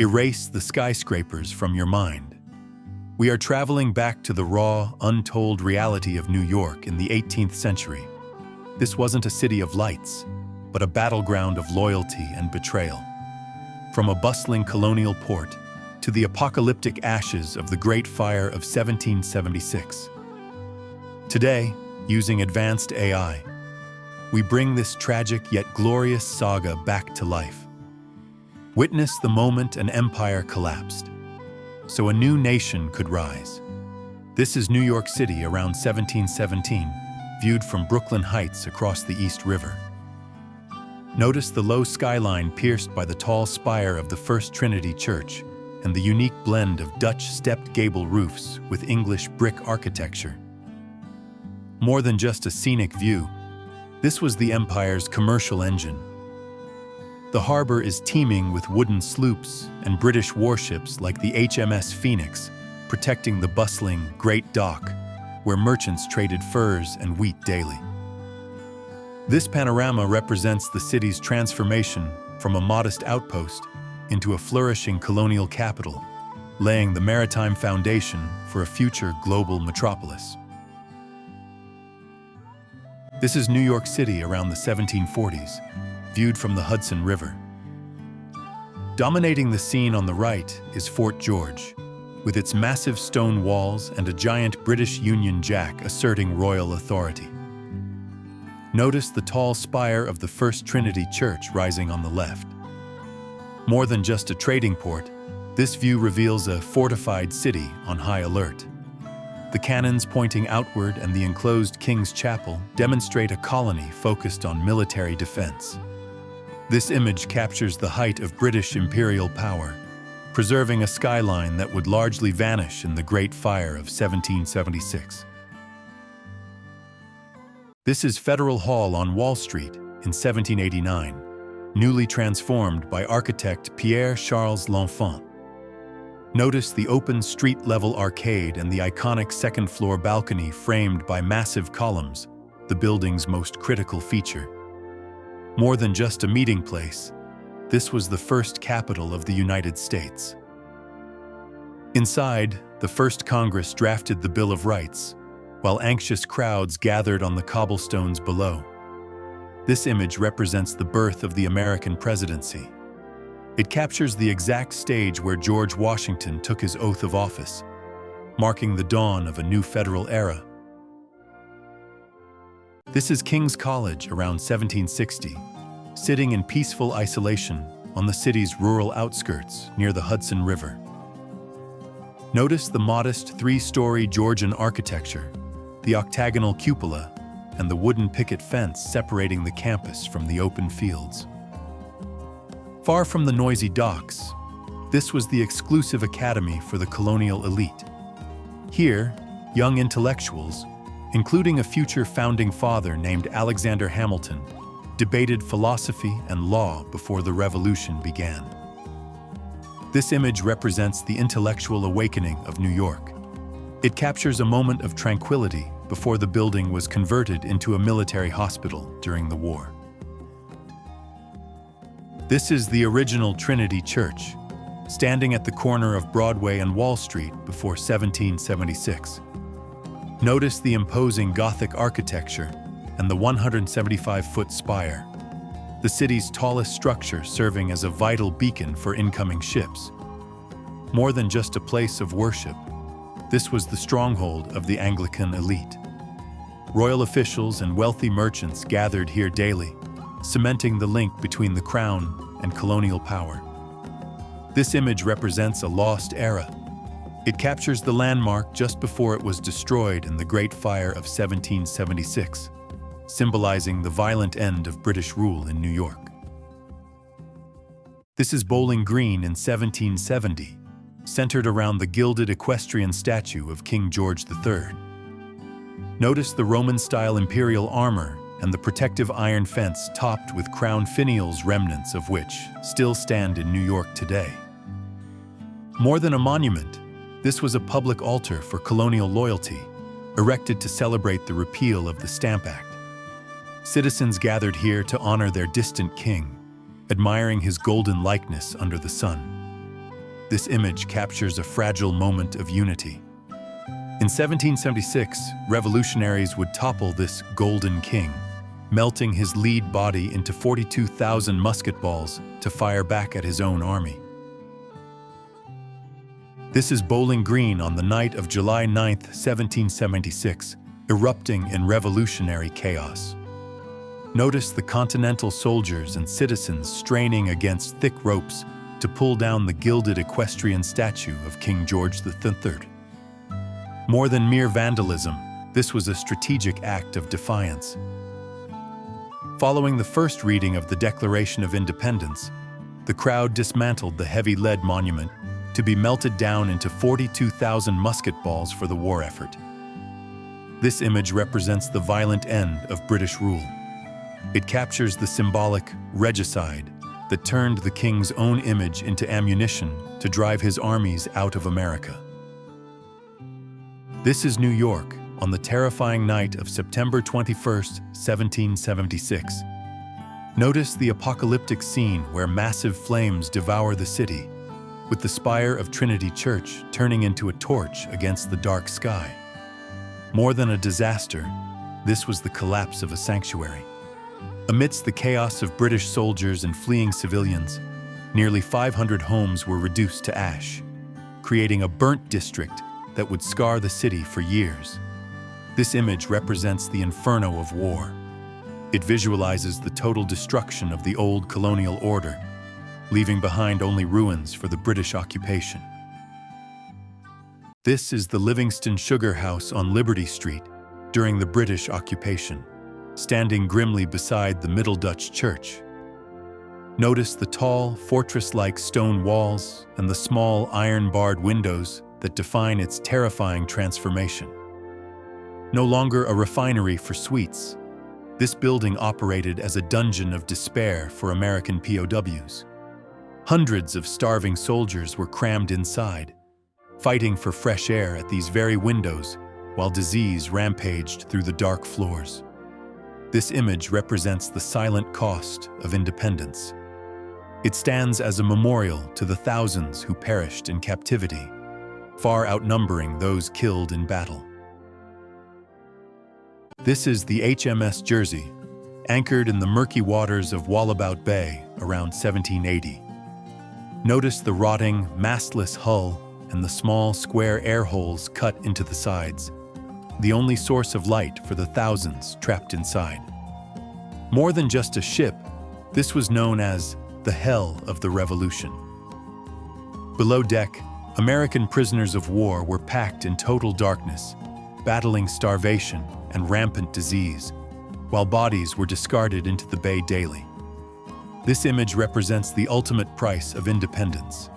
Erase the skyscrapers from your mind. We are traveling back to the raw, untold reality of New York in the 18th century. This wasn't a city of lights, but a battleground of loyalty and betrayal. From a bustling colonial port to the apocalyptic ashes of the Great Fire of 1776. Today, using advanced AI, we bring this tragic yet glorious saga back to life. Witness the moment an empire collapsed, so a new nation could rise. This is New York City around 1717, viewed from Brooklyn Heights across the East River. Notice the low skyline pierced by the tall spire of the First Trinity Church and the unique blend of Dutch stepped gable roofs with English brick architecture. More than just a scenic view, this was the empire's commercial engine. The harbor is teeming with wooden sloops and British warships like the HMS Phoenix, protecting the bustling Great Dock, where merchants traded furs and wheat daily. This panorama represents the city's transformation from a modest outpost into a flourishing colonial capital, laying the maritime foundation for a future global metropolis. This is New York City around the 1740s, viewed from the Hudson River. Dominating the scene on the right is Fort George, with its massive stone walls and a giant British Union Jack asserting royal authority. Notice the tall spire of the First Trinity Church rising on the left. More than just a trading port, this view reveals a fortified city on high alert. The cannons pointing outward and the enclosed King's Chapel demonstrate a colony focused on military defense. This image captures the height of British imperial power, preserving a skyline that would largely vanish in the Great Fire of 1776. This is Federal Hall on Wall Street in 1789, newly transformed by architect Pierre-Charles L'Enfant. Notice the open street-level arcade and the iconic second-floor balcony framed by massive columns, the building's most critical feature. More than just a meeting place, this was the first capital of the United States. Inside, the First Congress drafted the Bill of Rights, while anxious crowds gathered on the cobblestones below. This image represents the birth of the American presidency. It captures the exact stage where George Washington took his oath of office, marking the dawn of a new federal era. This is King's College around 1760, sitting in peaceful isolation on the city's rural outskirts near the Hudson River. Notice the modest three-story Georgian architecture, the octagonal cupola, and the wooden picket fence separating the campus from the open fields. Far from the noisy docks, this was the exclusive academy for the colonial elite. Here, young intellectuals, including a future founding father named Alexander Hamilton, debated philosophy and law before the Revolution began. This image represents the intellectual awakening of New York. It captures a moment of tranquility before the building was converted into a military hospital during the war. This is the original Trinity Church, standing at the corner of Broadway and Wall Street before 1776. Notice the imposing Gothic architecture and the 175-foot spire, the city's tallest structure serving as a vital beacon for incoming ships. More than just a place of worship, this was the stronghold of the Anglican elite. Royal officials and wealthy merchants gathered here daily, cementing the link between the crown and colonial power. This image represents a lost era. It captures the landmark just before it was destroyed in the Great Fire of 1776, symbolizing the violent end of British rule in New York. This is Bowling Green in 1770, centered around the gilded equestrian statue of King George III. Notice the Roman-style imperial armor and the protective iron fence topped with crown finials, remnants of which still stand in New York today. More than a monument, this was a public altar for colonial loyalty, erected to celebrate the repeal of the Stamp Act. Citizens gathered here to honor their distant king, admiring his golden likeness under the sun. This image captures a fragile moment of unity. In 1776, revolutionaries would topple this golden king, melting his lead body into 42,000 musket balls to fire back at his own army. This is Bowling Green on the night of July 9, 1776, erupting in revolutionary chaos. Notice the Continental soldiers and citizens straining against thick ropes to pull down the gilded equestrian statue of King George III. More than mere vandalism, this was a strategic act of defiance. Following the first reading of the Declaration of Independence, the crowd dismantled the heavy lead monument to be melted down into 42,000 musket balls for the war effort. This image represents the violent end of British rule. It captures the symbolic regicide that turned the king's own image into ammunition to drive his armies out of America. This is New York on the terrifying night of September 21, 1776. Notice the apocalyptic scene where massive flames devour the city, with the spire of Trinity Church turning into a torch against the dark sky. More than a disaster, this was the collapse of a sanctuary. Amidst the chaos of British soldiers and fleeing civilians, nearly 500 homes were reduced to ash, creating a burnt district that would scar the city for years. This image represents the inferno of war. It visualizes the total destruction of the old colonial order, leaving behind only ruins for the British occupation. This is the Livingston Sugar House on Liberty Street during the British occupation, standing grimly beside the Middle Dutch Church. Notice the tall, fortress-like stone walls and the small iron-barred windows that define its terrifying transformation. No longer a refinery for sweets, this building operated as a dungeon of despair for American POWs. Hundreds of starving soldiers were crammed inside, fighting for fresh air at these very windows while disease rampaged through the dark floors. This image represents the silent cost of independence. It stands as a memorial to the thousands who perished in captivity, far outnumbering those killed in battle. This is the HMS Jersey, anchored in the murky waters of Wallabout Bay around 1780. Notice the rotting, mastless hull and the small, square air holes cut into the sides, the only source of light for the thousands trapped inside. More than just a ship, this was known as the Hell of the Revolution. Below deck, American prisoners of war were packed in total darkness, battling starvation and rampant disease, while bodies were discarded into the bay daily. This image represents the ultimate price of independence.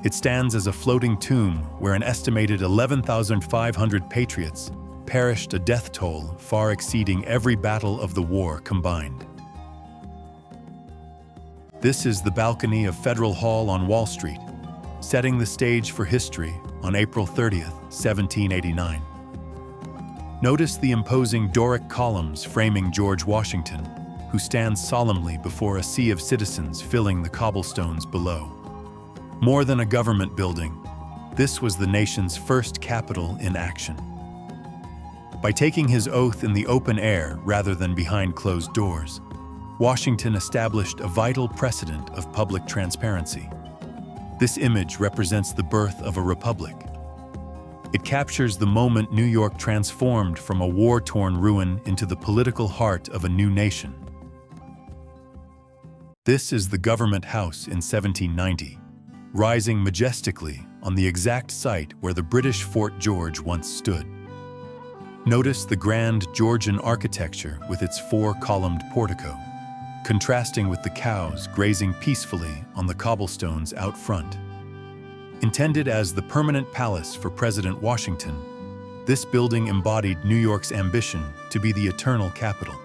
It stands as a floating tomb where an estimated 11,500 patriots perished, a death toll far exceeding every battle of the war combined. This is the balcony of Federal Hall on Wall Street, setting the stage for history on April 30th, 1789. Notice the imposing Doric columns framing George Washington, who stands solemnly before a sea of citizens filling the cobblestones below. More than a government building, this was the nation's first capitol in action. By taking his oath in the open air rather than behind closed doors, Washington established a vital precedent of public transparency. This image represents the birth of a republic. It captures the moment New York transformed from a war-torn ruin into the political heart of a new nation. This is the Government House in 1790, rising majestically on the exact site where the British Fort George once stood. Notice the grand Georgian architecture with its four-columned portico, contrasting with the cows grazing peacefully on the cobblestones out front. Intended as the permanent palace for President Washington, this building embodied New York's ambition to be the eternal capital.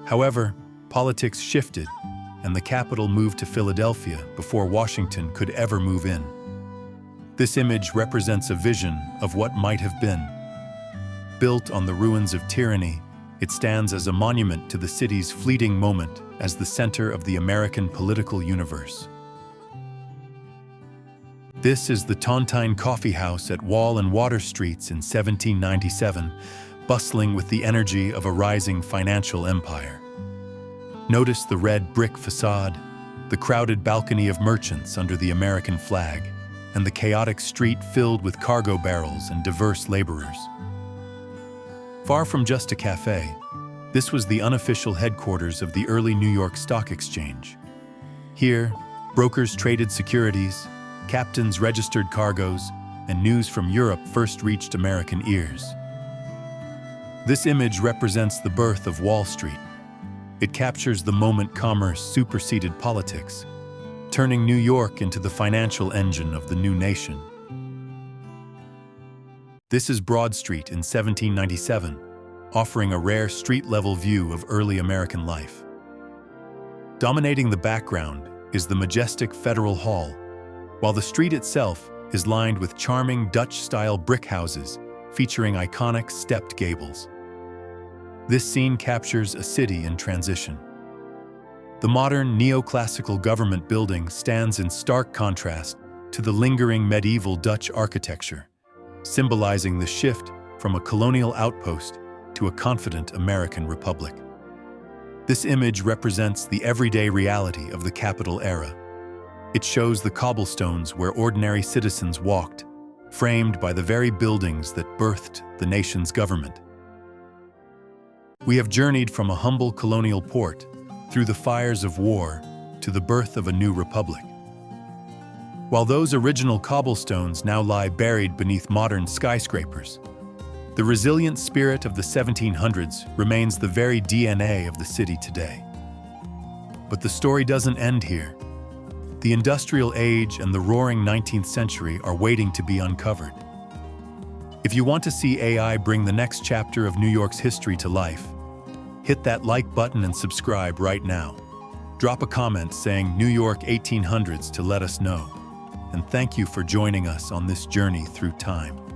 However, politics shifted, and the capital moved to Philadelphia before Washington could ever move in. This image represents a vision of what might have been. Built on the ruins of tyranny, it stands as a monument to the city's fleeting moment as the center of the American political universe. This is the Tontine Coffee House at Wall and Water Streets in 1797, bustling with the energy of a rising financial empire. Notice the red brick facade, the crowded balcony of merchants under the American flag, and the chaotic street filled with cargo barrels and diverse laborers. Far from just a cafe, this was the unofficial headquarters of the early New York Stock Exchange. Here, brokers traded securities, captains registered cargoes, and news from Europe first reached American ears. This image represents the birth of Wall Street. It captures the moment commerce superseded politics, turning New York into the financial engine of the new nation. This is Broad Street in 1797, offering a rare street-level view of early American life. Dominating the background is the majestic Federal Hall, while the street itself is lined with charming Dutch-style brick houses featuring iconic stepped gables. This scene captures a city in transition. The modern neoclassical government building stands in stark contrast to the lingering medieval Dutch architecture, symbolizing the shift from a colonial outpost to a confident American republic. This image represents the everyday reality of the capital era. It shows the cobblestones where ordinary citizens walked, framed by the very buildings that birthed the nation's government. We have journeyed from a humble colonial port through the fires of war to the birth of a new republic. While those original cobblestones now lie buried beneath modern skyscrapers, the resilient spirit of the 1700s remains the very DNA of the city today. But the story doesn't end here. The industrial age and the roaring 19th century are waiting to be uncovered. If you want to see AI bring the next chapter of New York's history to life, hit that like button and subscribe right now. Drop a comment saying New York 1800s to let us know. And thank you for joining us on this journey through time.